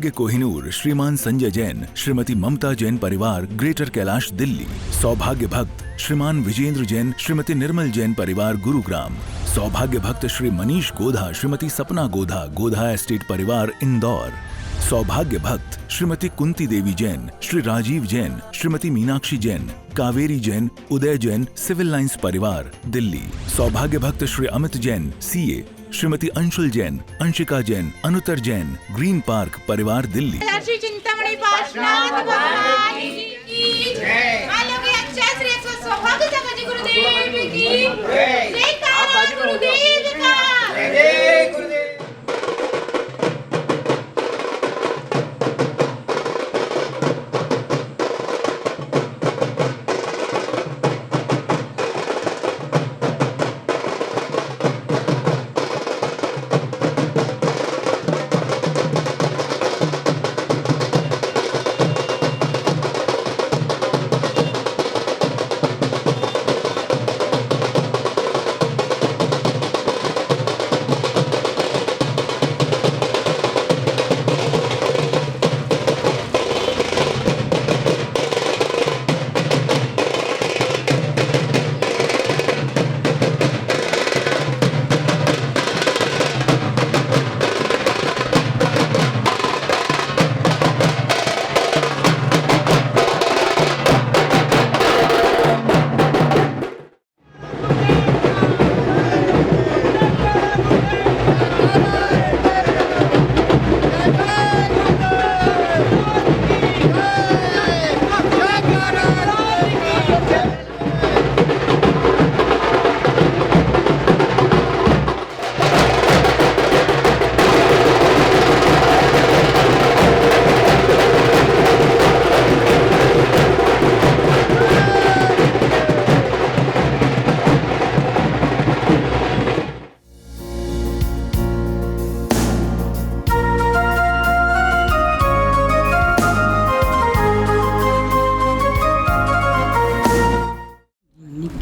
सौभाग्य कोहिनूर श्रीमान संजय जैन, श्रीमती ममता जैन परिवार, ग्रेटर कैलाश, दिल्ली। सौभाग्य भक्त श्रीमान विजेंद्र जैन, श्रीमती निर्मल जैन परिवार, गुरुग्राम। सौभाग्य भक्त श्री मनीष गोधा, श्रीमती सपना गोधा, गोधा एस्टेट परिवार, इंदौर। सौभाग्य भक्त श्रीमती कुंती देवी जैन, श्री राजीव जैन, श्रीमती मीनाक्षी जैन, कावेरी जैन, उदय जैन, सिविल लाइंस परिवार, दिल्ली। सौभाग्य भक्त Shri Amit Jain, CA, Shrimati Anshul Jain, Anshika Jain, Anuttar Jain, green park परिवार, दिल्ली। चिंतामणी पार्श्वनाथ भगवान की जय। आलोके अच्छा श्री सौभाग्य सकाजी गुरुदेव की जय। जय गुरुदेव का जय गुरुदेव।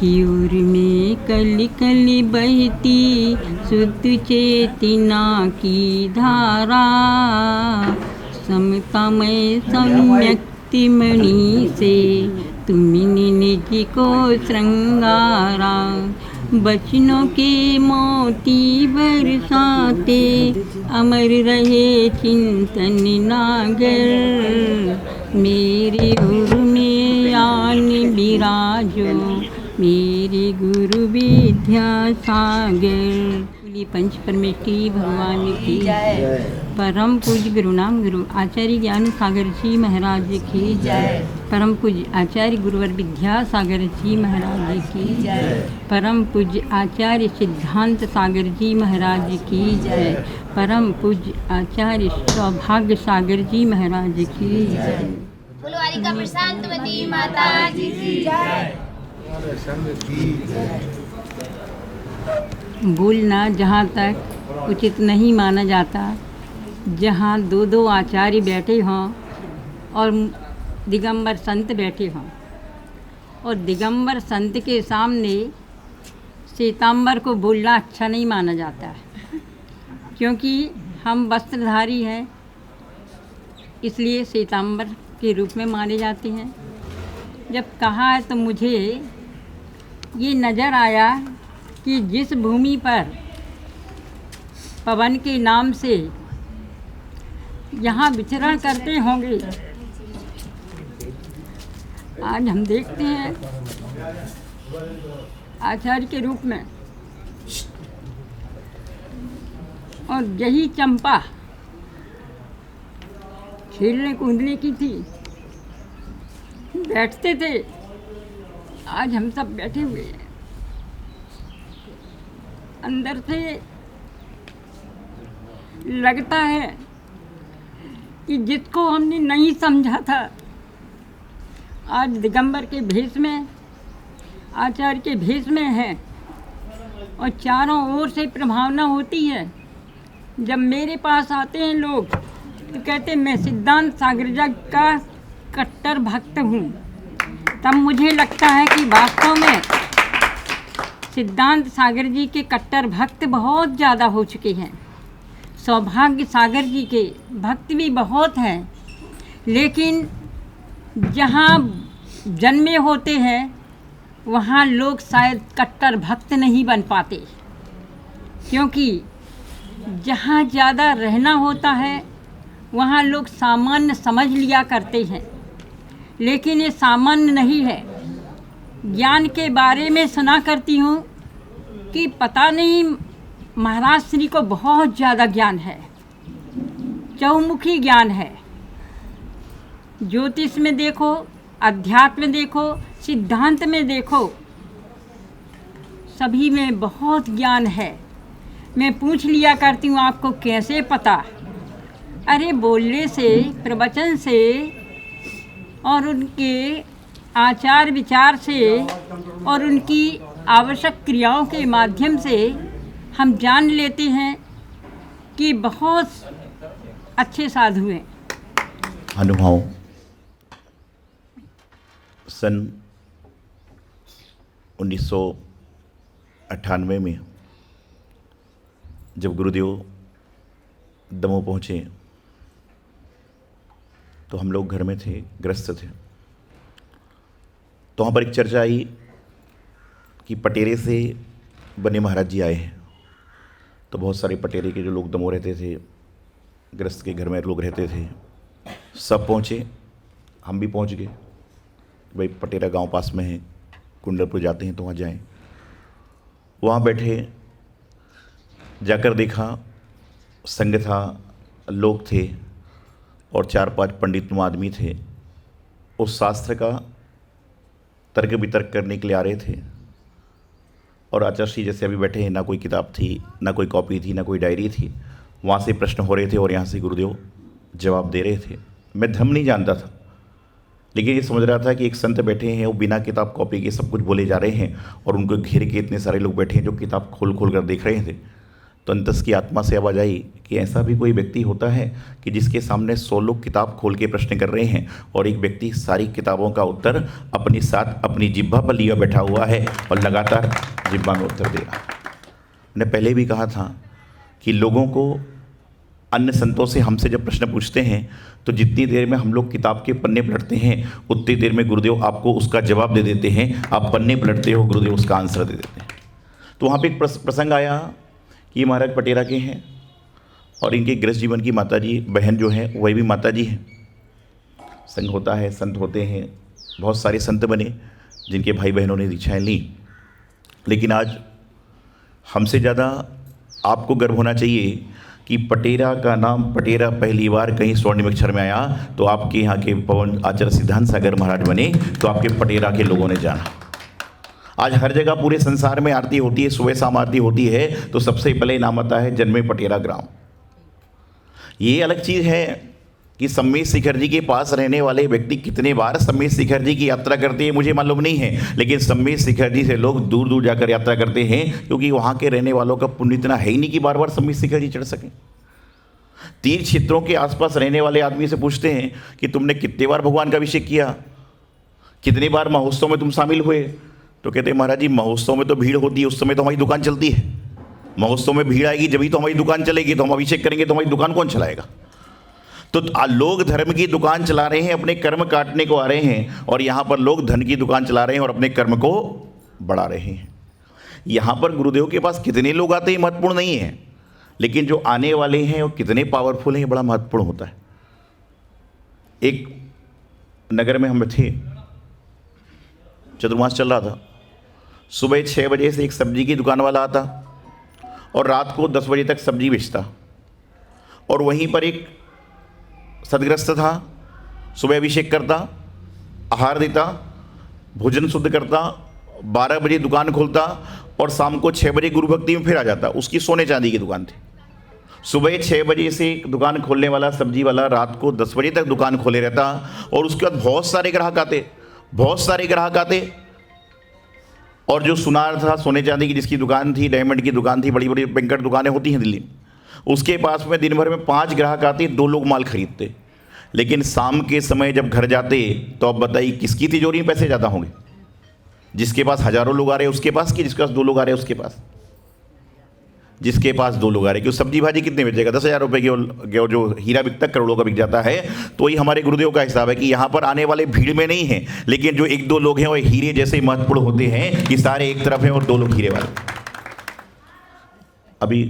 की ओर में कली कली बहती शुद्ध चेतना की धारा, समतामय सम्यक्ति मणि से तुमने निज को श्रृंगारा। बचनों के मोती बरसाते अमर रहे चिंतन नागर। मेरे गुरु में आन विराजो मेरे गुरु विद्या सागर। पंच परमेष्ठी भगवान की जय। परम पूज्य गुरु नाम गुरु आचार्य ज्ञान सागर जी महाराज की जय। परम पूज्य आचार्य गुरुवर विद्या सागर जी महाराज की जय। परम पूज्य आचार्य सिद्धांत सागर जी महाराज की जय। परम पूज्य आचार्य सौभाग्य सागर जी महाराज की जय। फुलवारी प्रशांतवती माता जी की जय। बोलना जहाँ तक उचित नहीं माना जाता, जहाँ दो दो आचार्य बैठे हों और दिगंबर संत बैठे हों और दिगंबर संत के सामने श्वेतांबर को बोलना अच्छा नहीं माना जाता है, क्योंकि हम वस्त्रधारी हैं, इसलिए श्वेतांबर के रूप में माने जाते हैं। जब कहा है तो मुझे ये नज़र आया कि जिस भूमि पर पवन के नाम से यहाँ विचरण करते होंगे, आज हम देखते हैं आचार्य के रूप में। और यही चंपा खेलने कूदने की थी, बैठते थे, आज हम सब बैठे हुए हैं। अंदर से लगता है कि जिसको हमने नहीं समझा था, आज दिगंबर के भेष में, आचार्य के भेष में है और चारों ओर से प्रभावना होती है। जब मेरे पास आते हैं लोग तो कहते मैं सिद्धांत सागर का कट्टर भक्त हूँ, तब मुझे लगता है कि वास्तव में सिद्धांत सागर जी के कट्टर भक्त बहुत ज़्यादा हो चुके हैं। सौभाग्य सागर जी के भक्त भी बहुत हैं, लेकिन जहाँ जन्मे होते हैं वहाँ लोग शायद कट्टर भक्त नहीं बन पाते, क्योंकि जहाँ ज़्यादा रहना होता है वहाँ लोग सामान्य समझ लिया करते हैं, लेकिन ये सामान्य नहीं है। ज्ञान के बारे में सुना करती हूँ कि पता नहीं महाराज श्री को बहुत ज़्यादा ज्ञान है, चहुमुखी ज्ञान है। ज्योतिष में देखो, अध्यात्म में देखो, सिद्धांत में देखो, सभी में बहुत ज्ञान है। मैं पूछ लिया करती हूँ आपको कैसे पता? अरे बोलने से, प्रवचन से और उनके आचार विचार से और उनकी आवश्यक क्रियाओं के माध्यम से हम जान लेते हैं कि बहुत अच्छे साधु हैं। अनुभव सन 1998 में जब गुरुदेव दमोह पहुँचे तो हम लोग घर में थे, ग्रस्त थे। तो वहाँ पर एक चर्चा आई कि पटेरे से बने महाराज जी आए हैं। तो बहुत सारे पटेरे के जो लोग दमोह रहते थे, ग्रस्त के घर में लोग रहते थे, सब पहुँचे, हम भी पहुँच गए। भाई पटेरा गांव पास में है, कुंडलपुर जाते हैं तो वहाँ जाएं। वहाँ बैठे, जाकर देखा संग था, लोग थे और 4-5 पंडित आदमी थे। उस शास्त्र का तर्क वितर्क करने के लिए आ रहे थे। और आचार्य जी जैसे अभी बैठे हैं, ना कोई किताब थी, ना कोई कॉपी थी, ना कोई डायरी थी। वहाँ से प्रश्न हो रहे थे और यहाँ से गुरुदेव जवाब दे रहे थे। मैं धर्म नहीं जानता था, लेकिन ये समझ रहा था कि एक संत बैठे हैं, वो बिना किताब कॉपी के सब कुछ बोले जा रहे हैं और उनको घेर के इतने सारे लोग बैठे हैं जो किताब खोल खोल कर देख रहे थे। तो अंतस की आत्मा से आवाज़ आई कि ऐसा भी कोई व्यक्ति होता है कि जिसके सामने 100 लोग किताब खोल के प्रश्न कर रहे हैं और एक व्यक्ति सारी किताबों का उत्तर अपने साथ अपनी जिह्वा पर लिया बैठा हुआ है और लगातार जिह्वा में उत्तर दे रहा। मैंने पहले भी कहा था कि लोगों को अन्य संतों से हमसे जब प्रश्न पूछते हैं तो जितनी देर में हम लोग किताब के पन्ने पलटते हैं उतनी देर में गुरुदेव आपको उसका जवाब दे देते हैं। आप पन्ने पलटते हो, गुरुदेव उसका आंसर दे देते हैं। तो वहाँ पे एक प्रसंग आया कि महाराज पटेरा के हैं और इनके गृहस्थ जीवन की माताजी बहन जो है वही भी माताजी हैं। संग होता है, संत होते हैं, बहुत सारे संत बने जिनके भाई बहनों ने दीक्षाएँ ली। लेकिन आज हमसे ज़्यादा आपको गर्व होना चाहिए कि पटेरा का नाम पटेरा पहली बार कहीं स्वर्णिम अक्षर में आया तो आपके यहाँ के पवन आचार्य सिद्धांत सागर महाराज बने तो आपके पटेरा के लोगों ने जाना। आज हर जगह पूरे संसार में आरती होती है, सुबह शाम आरती होती है, तो सबसे पहले नाम आता है जन्मे पटेरा ग्राम। ये अलग चीज़ है कि सम्मेद शिखर जी के पास रहने वाले व्यक्ति कितने बार सम्मेद शिखर जी की यात्रा करते हैं मुझे मालूम नहीं है, लेकिन सम्मेद शिखर जी से लोग दूर दूर जाकर यात्रा करते हैं क्योंकि वहाँ के रहने वालों का पुण्य इतना है ही नहीं कि बार बार सम्मेद शिखर जी चढ़ सकें। तीर्थ क्षेत्रों के आसपास रहने वाले आदमी से पूछते हैं कि तुमने कितने बार भगवान का अभिषेक किया, कितने बार महोत्सव में तुम शामिल हुए? तो कहते हैं महाराज जी महोत्सव में तो भीड़ होती है, उस समय तो हमारी दुकान चलती है। महोत्सव में भीड़ आएगी जब ही तो हमारी दुकान चलेगी, तो हम अभिषेक करेंगे तो हमारी दुकान कौन चलाएगा? तो लोग धर्म की दुकान चला रहे हैं, अपने कर्म काटने को आ रहे हैं, और यहाँ पर लोग धन की दुकान चला रहे हैं और अपने कर्म को बढ़ा रहे हैं। यहाँ पर गुरुदेव के पास कितने लोग आते हैं महत्वपूर्ण नहीं है, लेकिन जो आने वाले हैं वो कितने पावरफुल हैं ये बड़ा महत्वपूर्ण होता है। एक नगर में हम थे, चतुर्मास चल रहा था। सुबह 6 बजे से एक सब्जी की दुकान वाला आता और रात को 10 बजे तक सब्जी बेचता, और वहीं पर एक सदग्रस्त था, सुबह अभिषेक करता, आहार देता, भोजन शुद्ध करता, 12 बजे दुकान खोलता और शाम को 6 बजे गुरु भक्ति में फिर आ जाता। उसकी सोने चांदी की दुकान थी। सुबह 6 बजे से दुकान खोलने वाला सब्जी वाला रात को 10 बजे तक दुकान खोले रहता, और उसके बाद बहुत सारे ग्राहक आते, और जो सुनार था सोने चांदी की जिसकी दुकान थी, डायमंड की दुकान थी, बड़ी बड़ी बैंकर दुकानें होती हैं दिल्ली में, उसके पास में दिन भर में 5 ग्राहक आते, 2 लोग माल खरीदते। लेकिन शाम के समय जब घर जाते तो अब बताइए किसकी तिजोरी में पैसे ज़्यादा होंगे? जिसके पास हज़ारों लोग आ रहे हैं उसके पास, कि जिसके पास 2 लोग आ रहे हैं उसके पास? जिसके पास 2 लोग आ रहे, क्यों सब्जी भाजी कितने बेचेगा, 10,000 रुपये की, और जो हीरा बिकता करोड़ों का बिक जाता है। तो ये हमारे गुरुदेव का हिसाब है कि यहाँ पर आने वाले भीड़ में नहीं है, लेकिन जो 1-2 लोग हैं वो हीरे जैसे महत्वपूर्ण होते हैं कि सारे एक तरफ हैं और 2 लोग हीरे वाले। अभी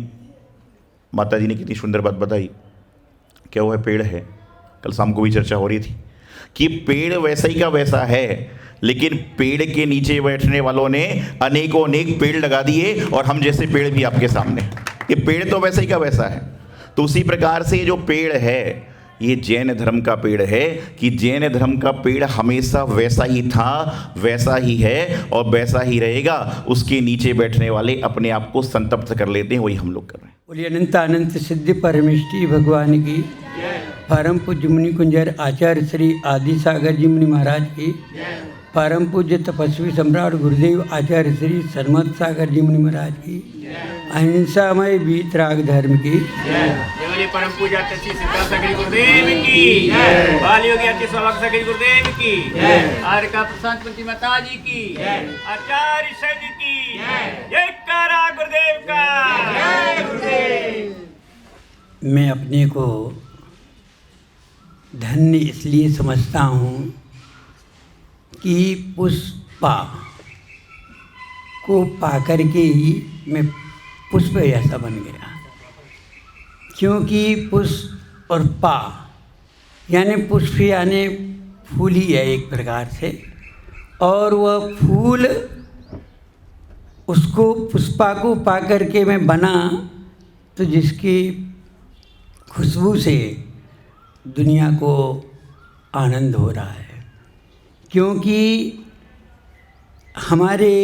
माता जी ने कितनी सुंदर बात बताई, क्या वो है पेड़ है, कल शाम को भी चर्चा हो रही थी कि पेड़ वैसा ही का वैसा है, लेकिन पेड़ के नीचे बैठने वालों ने अनेकों अनेक पेड़ लगा दिए और हम जैसे पेड़ भी आपके सामने। ये पेड़ तो वैसा ही का वैसा है। तो उसी प्रकार से जो पेड़ है ये जैन धर्म का पेड़ है कि जैन धर्म का पेड़ हमेशा वैसा ही था, वैसा ही है और वैसा ही रहेगा। उसके नीचे बैठने वाले अपने आप को संतप्त कर लेते हैं, वही हम लोग कर रहे हैं। बोलिए अनंत अनंत सिद्धि परमेष्टि भगवान की, परम पूज्य मुनि कुंजर आचार्य श्री आदि सागर जी मुनि महाराज की, परम पूज्य तपस्वी सम्राट गुरुदेव आचार्य श्री सन्मत सागर जी मुनि महाराज की, अहिंसामय वीतराग धर्म की, परम पूजा श्री सिद्धार्थ सागर गुरुदेव की, बाल योगी अति सौभाग्य सागर गुरुदेव की, आर्य का प्रशांत पंथी माता जी की, आचार्य सज की, जयकारा गुरुदेव का। मैं अपने को धन्य इसलिए समझता हूँ कि पुष्पा को पाकर के ही मैं पुष्प ऐसा बन गया, क्योंकि पुष्प और पा यानी पुष्प यानी फूल ही है एक प्रकार से, और वह फूल उसको पुष्पा को पा करके मैं बना, तो जिसकी खुशबू से दुनिया को आनंद हो रहा है। क्योंकि हमारे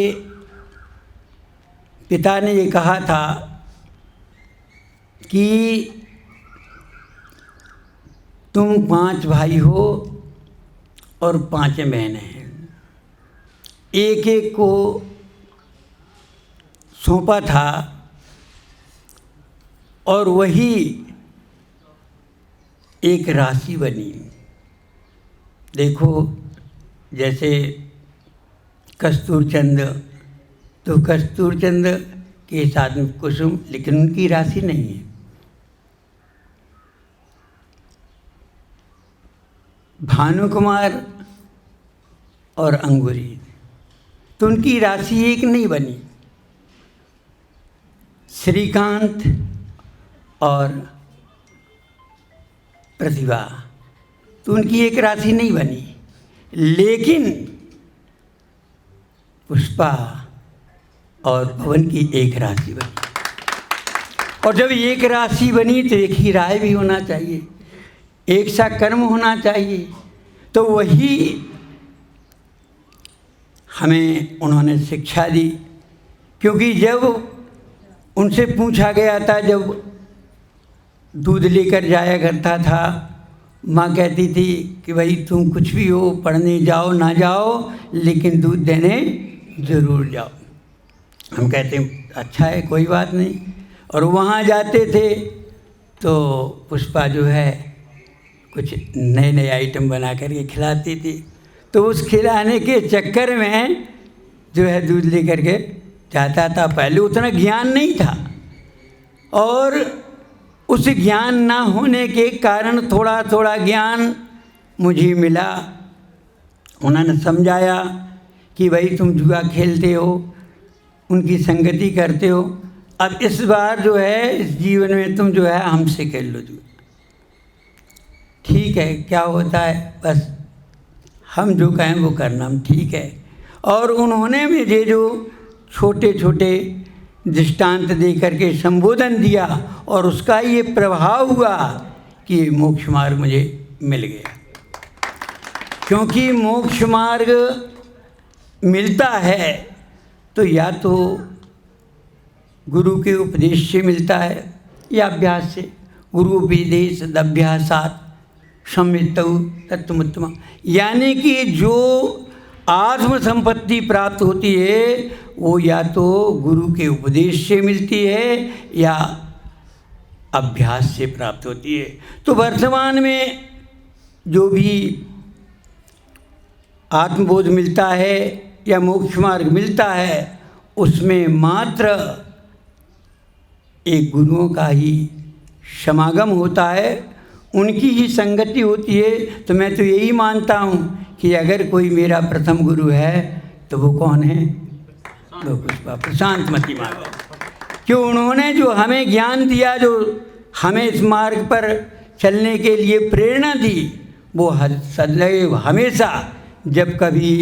पिता ने ये कहा था कि तुम 5 भाई हो और 5 बहनें हैं, एक एक को सौंपा था और वही एक राशि बनी। देखो जैसे कस्तूरचंद, तो कस्तूरचंद के साथ में कुसुम, लेकिन उनकी राशि नहीं है। भानुकुमार और अंगूरी, तो उनकी राशि एक नहीं बनी। श्रीकांत और प्रतिभा, तो उनकी एक राशि नहीं बनी, लेकिन पुष्पा और पवन की एक राशि बनी। और जब एक राशि बनी तो एक ही राय भी होना चाहिए, एक सा कर्म होना चाहिए। तो वही हमें उन्होंने शिक्षा दी। क्योंकि जब उनसे पूछा गया था, जब दूध लेकर जाया करता था, माँ कहती थी कि भाई तुम कुछ भी हो, पढ़ने जाओ ना जाओ, लेकिन दूध देने ज़रूर जाओ। हम कहते हैं अच्छा है, कोई बात नहीं। और वहाँ जाते थे तो पुष्पा जो है कुछ नए नए आइटम बना करके खिलाती थी। तो उस खिलाने के चक्कर में जो है दूध लेकर के जाता था। पहले उतना ज्ञान नहीं था, और उस ज्ञान ना होने के कारण थोड़ा थोड़ा ज्ञान मुझे मिला। उन्होंने समझाया कि भाई तुम जुआ खेलते हो, उनकी संगति करते हो, अब इस बार जो है इस जीवन में तुम जो है हमसे खेल लो जुआ। ठीक है, क्या होता है, बस हम जो कहें वो करना, हम ठीक है। और उन्होंने मुझे जो छोटे छोटे दृष्टांत दे करके संबोधन दिया, और उसका ये प्रभाव हुआ कि मोक्ष मार्ग मुझे मिल गया। क्योंकि मोक्ष मार्ग मिलता है तो या तो गुरु के उपदेश से मिलता है या अभ्यास से। गुरु उपदेश अभ्यासात सम्यक्तौ तत्त्वमुत्तमम्, यानी कि जो आत्म संपत्ति प्राप्त होती है वो या तो गुरु के उपदेश से मिलती है या अभ्यास से प्राप्त होती है। तो वर्तमान में जो भी आत्मबोध मिलता है या मोक्ष मार्ग मिलता है, उसमें मात्र एक गुरुओं का ही समागम होता है, उनकी ही संगति होती है। तो मैं तो यही मानता हूँ कि अगर कोई मेरा प्रथम गुरु है तो वो कौन है? तो पुष्पा प्रशांत मती माता, क्यों उन्होंने जो हमें ज्ञान दिया, जो हमें इस मार्ग पर चलने के लिए प्रेरणा दी, वो सदैव हमेशा जब कभी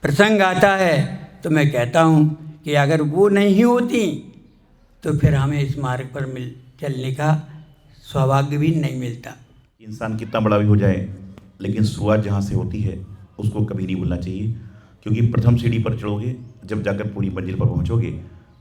प्रसंग आता है तो मैं कहता हूँ कि अगर वो नहीं होती तो फिर हमें इस मार्ग पर चलने का सौभाग्य भी नहीं मिलता। इंसान कितना बड़ा भी हो जाए, लेकिन शुरुआत जहाँ से होती है उसको कभी नहीं भूलना चाहिए, क्योंकि प्रथम सीढ़ी पर चढ़ोगे जब जाकर पूरी मंजिल पर पहुँचोगे।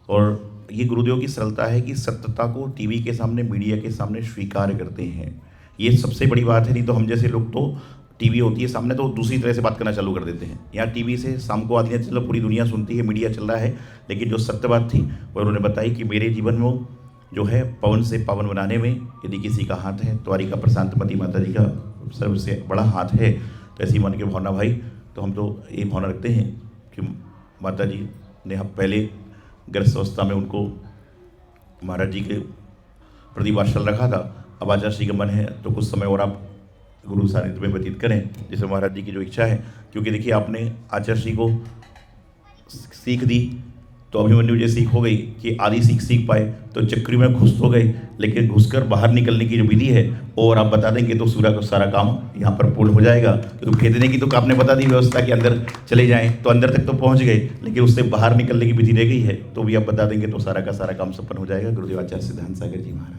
और ये गुरुदेव की सरलता है कि सत्यता को टीवी के सामने, मीडिया के सामने स्वीकार करते हैं। ये सबसे बड़ी बात है। नहीं तो हम जैसे लोग तो टीवी होती है सामने तो दूसरी तरह से बात करना चालू कर देते हैं। यहाँ टीवी से शाम को आदि चलो पूरी दुनिया सुनती है, मीडिया चल रहा है, लेकिन जो सत्य बात थी वो उन्होंने बताई कि मेरे जीवन में जो है पवन से पावन बनाने में यदि किसी का हाथ है, द्वारिका प्रशांत मती माता जी का सबसे बड़ा हाथ है। तो ऐसी मन के भावना भाई, तो हम तो ये भावना रखते हैं कि माता जी ने हम पहले गृहस्थ अवस्था में उनको महाराज जी के प्रति वात्सल्य रखा था। अब आचार्य श्री का मन है तो कुछ समय और आप गुरु सानिध्य में व्यतीत करें, जिसे महाराज जी की जो इच्छा है। क्योंकि देखिए आपने आचार्य श्री को सीख दी तो अभिमन्यु जैसी सीख हो गई कि आधी सीख पाए तो चक्री में घुस तो गए, लेकिन घुसकर बाहर निकलने की जो विधि है और आप बता देंगे तो सूर्य का सारा काम यहाँ पर पूर्ण हो जाएगा। तो भेजने की तो आपने बता दी व्यवस्था के अंदर चले जाएं तो अंदर तक तो पहुँच गए, लेकिन उससे बाहर निकलने की विधि रह गई है, तो भी आप बता देंगे तो सारा का सारा काम संपन्न हो जाएगा। गुरुदेव आचार्य सिद्धांत सागर जी महाराज।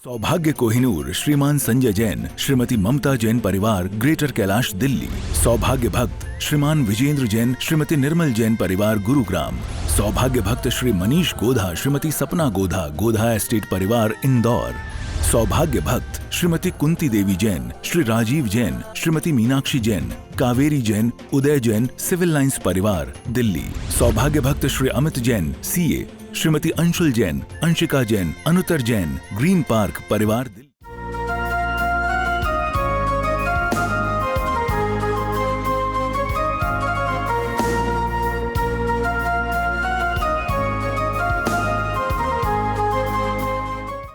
सौभाग्य कोहिनूर श्रीमान संजय जैन, श्रीमती ममता जैन परिवार, ग्रेटर कैलाश दिल्ली। सौभाग्य भक्त श्रीमान विजेंद्र जैन, श्रीमती निर्मल जैन परिवार, गुरुग्राम। सौभाग्य भक्त श्री मनीष गोधा, श्रीमती सपना गोधा, गोधा एस्टेट परिवार, इंदौर। सौभाग्य भक्त श्रीमती कुंती देवी जैन, श्री राजीव जैन, श्रीमती मीनाक्षी जैन, कावेरी जैन, उदय जैन, सिविल लाइंस परिवार, दिल्ली। सौभाग्य भक्त Shri Amit Jain, CA, Shrimati Anshul Jain, Anshika Jain, Anuttar Jain, green park परिवार।